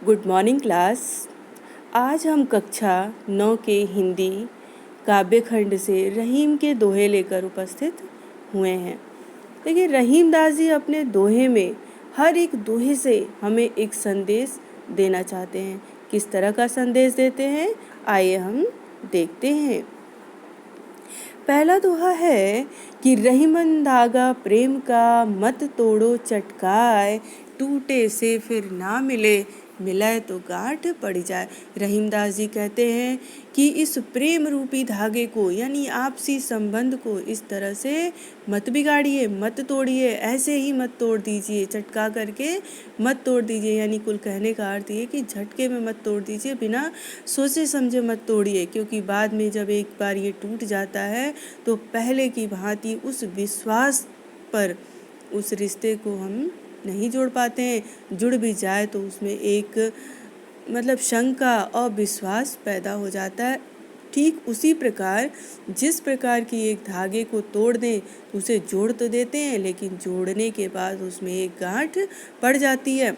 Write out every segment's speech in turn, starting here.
Good morning class. आज हम कक्षा 9 के हिंदी काव्य खंड से रहीम के दोहे लेकर उपस्थित हुए हैं। देखिए, रहीम दास जी अपने दोहे में हर एक दोहे से हमें एक संदेश देना चाहते हैं। किस तरह का संदेश देते हैं, आइए हम देखते हैं। पहला दोहा है कि रहीमन धागा प्रेम का, मत तोड़ो चटकाए, टूटे से फिर ना मिले, मिलाए तो गांठ पड़ जाए। रहीमदास जी कहते हैं कि इस प्रेम रूपी धागे को यानी आपसी संबंध को इस तरह से मत बिगाड़िए, मत तोड़िए, ऐसे ही मत तोड़ दीजिए, चटका करके मत तोड़ दीजिए। यानी कुल कहने का अर्थ ये कि झटके में मत तोड़ दीजिए, बिना सोचे समझे मत तोड़िए, क्योंकि बाद में जब एक बार ये टूट जाता है तो पहले की भांति उस विश्वास पर उस रिश्ते को हम नहीं जोड़ पाते हैं। जुड़ भी जाए तो उसमें एक शंका और विश्वास पैदा हो जाता है। ठीक उसी प्रकार जिस प्रकार की एक धागे को तोड़ दें तो उसे जोड़ तो देते हैं, लेकिन जोड़ने के बाद उसमें एक गांठ पड़ जाती है।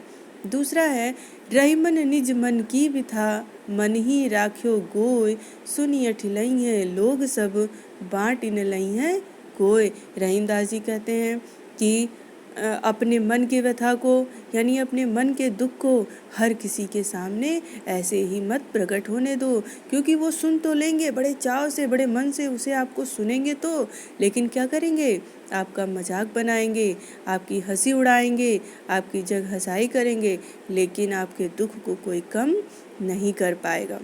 दूसरा है, रहीमन निज मन की बिथा, मन ही राख्यो गोय, सुनिय ठिलई है लोग सब, बाँट न लई है कोय। रहीमदास जी कहते हैं कि अपने मन के व्यथा को यानी अपने मन के दुख को हर किसी के सामने ऐसे ही मत प्रकट होने दो, क्योंकि वो सुन तो लेंगे बड़े चाव से, बड़े मन से उसे आपको सुनेंगे तो, लेकिन क्या करेंगे, आपका मजाक बनाएंगे, आपकी हंसी उड़ाएंगे, आपकी जग हंसाई करेंगे, लेकिन आपके दुख को कोई कम नहीं कर पाएगा।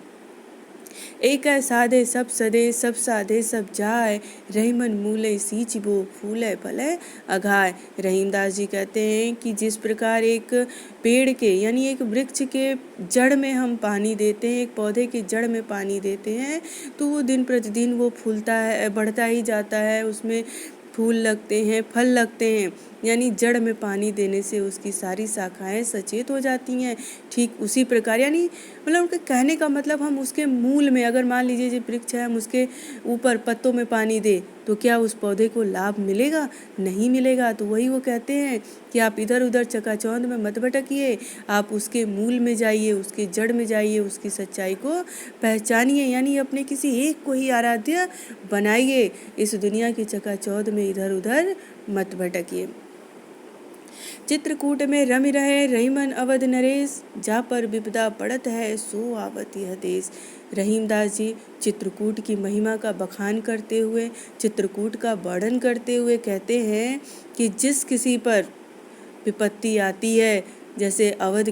एक है साधे सब सदे, सब साधे सब जाए, रहीमन मूले सींचबो, फूले फले अघाय। रहीमदास जी कहते हैं कि जिस प्रकार एक पेड़ के यानी एक वृक्ष के जड़ में हम पानी देते हैं, एक पौधे के जड़ में पानी देते हैं, तो वो दिन प्रतिदिन वो फूलता है, बढ़ता ही जाता है, उसमें फूल लगते हैं, फल लगते हैं। यानी जड़ में पानी देने से उसकी सारी शाखाएं सचेत हो जाती हैं। ठीक उसी प्रकार यानी उनके कहने का मतलब, हम उसके मूल में, अगर मान लीजिए जो वृक्ष है, हम उसके ऊपर पत्तों में पानी दे तो क्या उस पौधे को लाभ मिलेगा? नहीं मिलेगा। तो वही वो कहते हैं कि आप इधर उधर चकाचौंध में मत भटकिए, आप उसके मूल में जाइए, उसके जड़ में जाइए, उसकी सच्चाई को पहचानिए, यानी अपने किसी एक को ही आराध्य बनाइए। इस दुनिया की चकाचौंध में इधर उधर मत भटकिए। चित्रकूट में रमि रहे रहीमन अवध नरेश, जा पर विपदा पड़त है सो आवत यह देश। रहीमदास जी चित्रकूट की महिमा का बखान करते हुए, चित्रकूट का वर्णन करते हुए कहते हैं कि जिस किसी पर विपत्ति आती है, जैसे अवध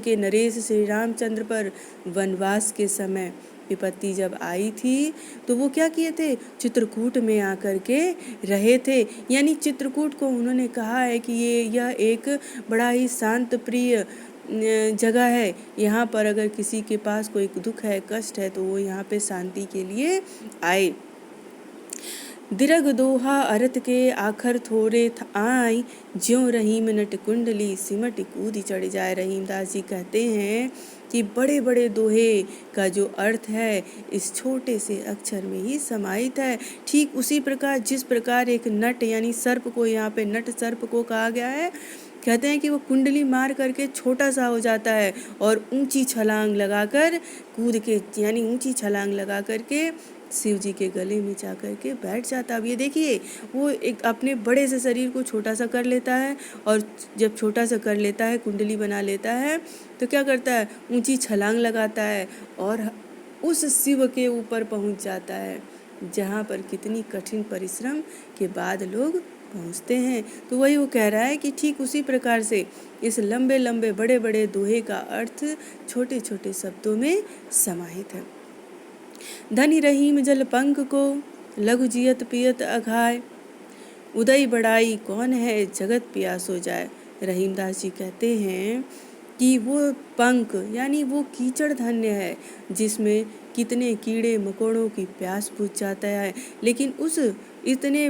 के नरेश श्री रामचंद्र पर वनवास के समय विपत्ति जब आई थी तो वो क्या किए थे, चित्रकूट में आकर के रहे थे। यानी चित्रकूट को उन्होंने कहा है कि यह एक बड़ा ही शांत प्रिय जगह है। यहाँ पर अगर किसी के पास कोई दुख है, कष्ट है, तो वो यहाँ पे शांति के लिए आए। दिरग दोहा अरत के आखर थोरे आई, ज्यों रहीम नट कुंडली सिमट कूद चढ़ जाए। रहीमदास जी कहते हैं कि बड़े बड़े दोहे का जो अर्थ है इस छोटे से अक्षर में ही समाहित है। ठीक उसी प्रकार जिस प्रकार एक नट यानी सर्प को, यहाँ पे नट सर्प को कहा गया है, कहते हैं कि वो कुंडली मार करके छोटा सा हो जाता है और ऊंची छलांग लगाकर कूद के यानी ऊंची छलांग लगा करके शिव जी के गले में जा कर के बैठ जाता। अब ये देखिए, वो एक अपने बड़े से शरीर को छोटा सा कर लेता है, और जब छोटा सा कर लेता है, कुंडली बना लेता है, तो क्या करता है, ऊंची छलांग लगाता है और उस शिव के ऊपर पहुंच जाता है, जहाँ पर कितनी कठिन परिश्रम के बाद लोग पहुँचते हैं। तो वही वो कह रहा है कि ठीक उसी प्रकार से इस लंबे लंबे बड़े बड़े दोहे का अर्थ छोटे छोटे शब्दों में समाहित है। धनी रहीम जल पंख को, लघु जियत पियत अघाय, उदय बड़ाई कौन है जगत प्यास हो जाए। रहीमदास जी कहते हैं कि वो पंख यानी वो कीचड़ धन्य है जिसमें कितने कीड़े मकोड़ों की प्यास बुझ जाता है, लेकिन उस इतने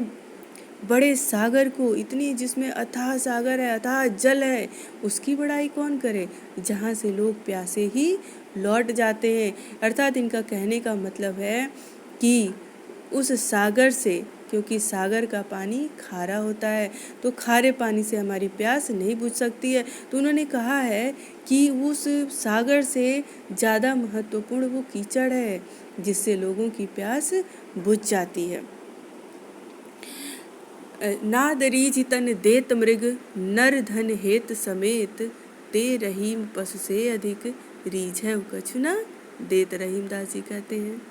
बड़े सागर को, इतनी जिसमें अथाह सागर है, अथाह जल है, उसकी बड़ाई कौन करे, जहाँ से लोग प्यासे ही लौट जाते हैं। अर्थात इनका कहने का मतलब है कि उस सागर से क्योंकि सागर का पानी खारा होता है, तो खारे पानी से हमारी प्यास नहीं बुझ सकती है। तो उन्होंने कहा है कि उस सागर से ज़्यादा महत्वपूर्ण वो कीचड़ है जिससे लोगों की प्यास बुझ जाती है। नाद रीझ तन देत मृग, नर धन हेत समेत, ते रहीम पशु से अधिक, रीझ है कछु ना देत। रहीम दास जी कहते हैं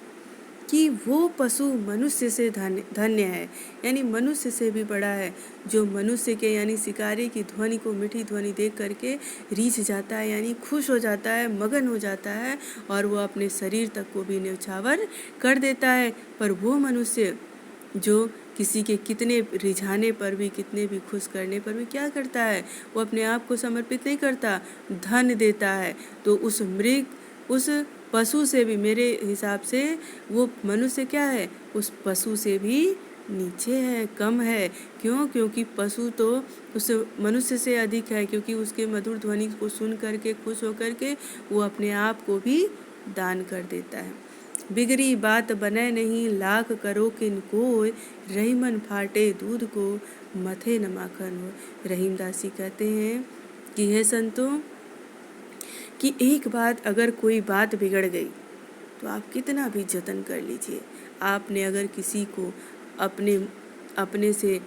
कि वो पशु मनुष्य से धन्य है, यानी मनुष्य से भी बड़ा है, जो मनुष्य के यानी शिकारी की ध्वनि को, मीठी ध्वनि देख करके रीझ जाता है, यानी खुश हो जाता है, मगन हो जाता है, और वो अपने शरीर तक को भी न्यौछावर कर देता है। पर वो मनुष्य जो किसी के कितने रिझाने पर भी, कितने भी खुश करने पर भी क्या करता है, वो अपने आप को समर्पित नहीं करता, धन देता है। तो उस मृग, उस पशु से भी, मेरे हिसाब से वो मनुष्य क्या है, उस पशु से भी नीचे है, कम है। क्यों? क्योंकि पशु तो उस मनुष्य से अधिक है, क्योंकि उसके मधुर ध्वनि को सुन करके, खुश होकर के वो अपने आप को भी दान कर देता है। बिगड़ी बात बने नहीं, लाख करो किन कोय, रहीमन फाटे दूध को, मथे न माखन हो। रहीम दास जी कहते हैं कि हे संतों, कि एक बात, अगर कोई बात बिगड़ गई तो आप कितना भी जतन कर लीजिए, आपने अगर किसी को अपने से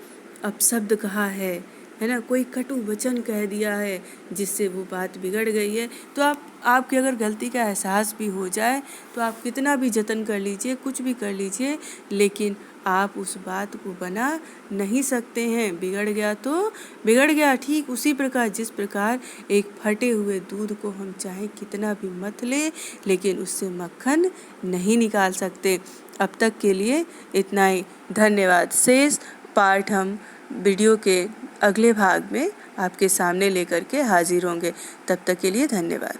अपशब्द कहा है ना, कोई कटु वचन कह दिया है जिससे वो बात बिगड़ गई है, तो आपकी अगर गलती का एहसास भी हो जाए तो आप कितना भी जतन कर लीजिए, कुछ भी कर लीजिए, लेकिन आप उस बात को बना नहीं सकते हैं। बिगड़ गया तो बिगड़ गया। ठीक उसी प्रकार, जिस प्रकार एक फटे हुए दूध को हम चाहे कितना भी मथ ले, लेकिन उससे मक्खन नहीं निकाल सकते। अब तक के लिए इतना ही। धन्यवाद। शेष पार्ट हम वीडियो के अगले भाग में आपके सामने लेकर के हाजिर होंगे। तब तक के लिए धन्यवाद।